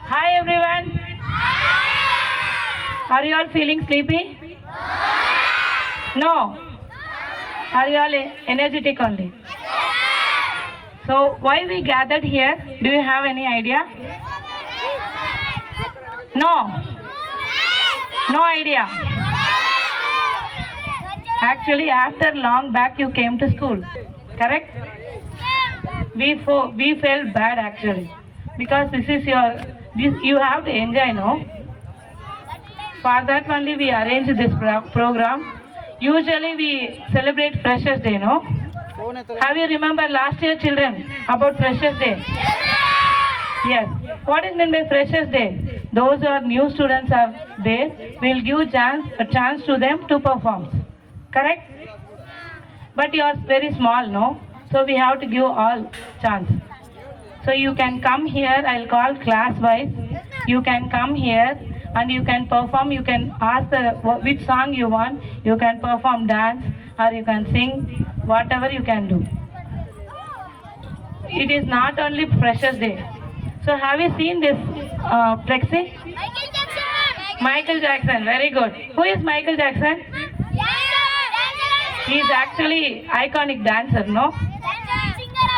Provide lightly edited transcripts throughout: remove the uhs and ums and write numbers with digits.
Hi everyone. Are you all feeling sleepy? No. Are you all energetic only? So why we gathered here? Do you have any idea? No. No idea. Actually, after long back you came to school, correct? We felt bad actually because you have to enjoy, no? For that only we arrange this program. Usually we celebrate Freshers Day, no? Have you remember last year children about Freshers Day? Yes. What is meant by Freshers Day? Those who are new students are there. We'll give a chance to them to perform. Correct? But you are very small, no? So we have to give all chance. So you can come here. I'll call class wise. You can come here and you can perform. You can ask which song you want. You can perform dance or you can sing. Whatever you can do. It is not only Freshers Day. So have you seen this flexi? Michael Jackson. Very good. Who is Michael Jackson? He is actually iconic dancer, no?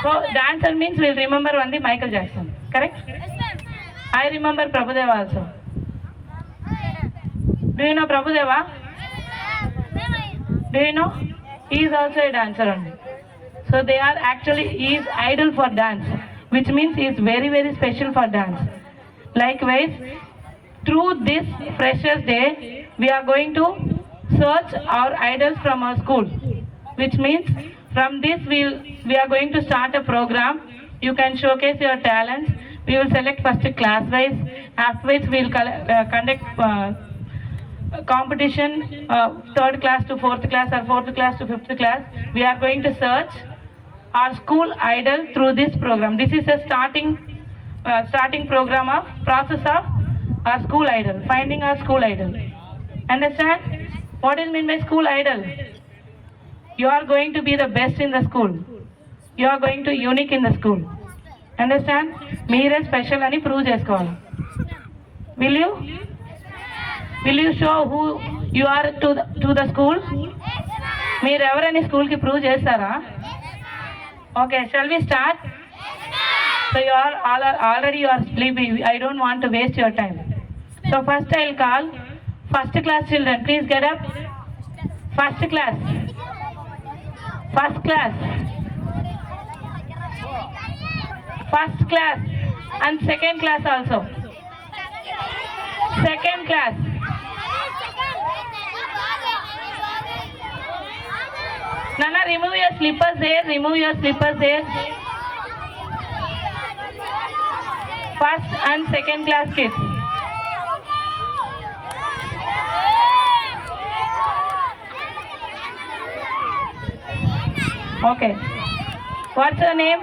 So dancer means we'll remember only Michael Jackson. Correct? I remember Prabhudeva also. Do you know Prabhudeva? Do you know? He is also a dancer only. So he is idol for dance, which means he is very, very special for dance. Likewise, through this Freshers Day, we are going to search our idols from our school, which means from this we are going to start a program. You can showcase your talents. We will select first class wise. Afterwards, we will conduct competition, third class to fourth class or fourth class to fifth class. We are going to search our school idol through this program. This is a starting program of process of our school idol, finding our school idol. Understand? What is meant by school idol? You are going to be the best in the school. You are going to unique in the school. Understand? Meere special ani prove chesukovali. Will you show who you are to the school? Meer evarani school ki prove chestara? Okay, shall we start? So you are already sleepy. I don't want to waste your time. So first I will call first class children. Please get up. First class. First class. First class. And second class also. Second class. Nana, remove your slippers there. Remove your slippers there. First and second class kids. Okay. What's your name?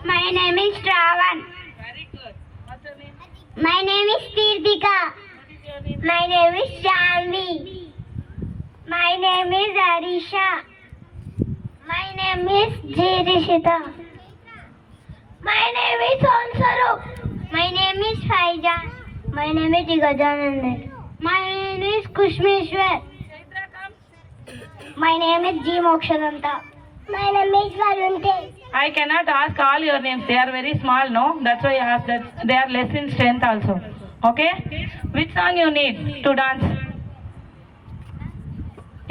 My name is Shravan. Very good. What's your name? My name is Tirthika. What is your name? My name is Shanvi. My name is Arisha. My name is Jirishita. My name is Onsaru. My name is Faijan. My name is Gajanand. My name is Kushmeshwar. Chaitra, come. My name is G Mokshadanta. My name is Varun Tej. I cannot ask all your names. They are very small, no? That's why I asked that. They are less in strength also. Okay? Which song you need to dance?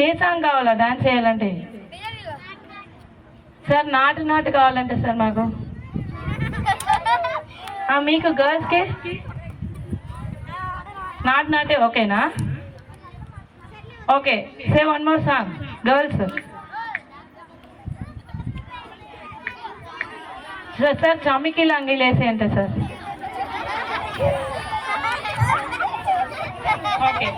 ఏ song కావాలా dance చేయాలంటే? Sir నాటు కావాలంటే sir మాకు మీకు గర్ల్స్కి నాటే ఓకేనా? Okay, say one more song girls. Sir చమ్మికి లంగిలు వేసి అంటే సార్. ఓకే.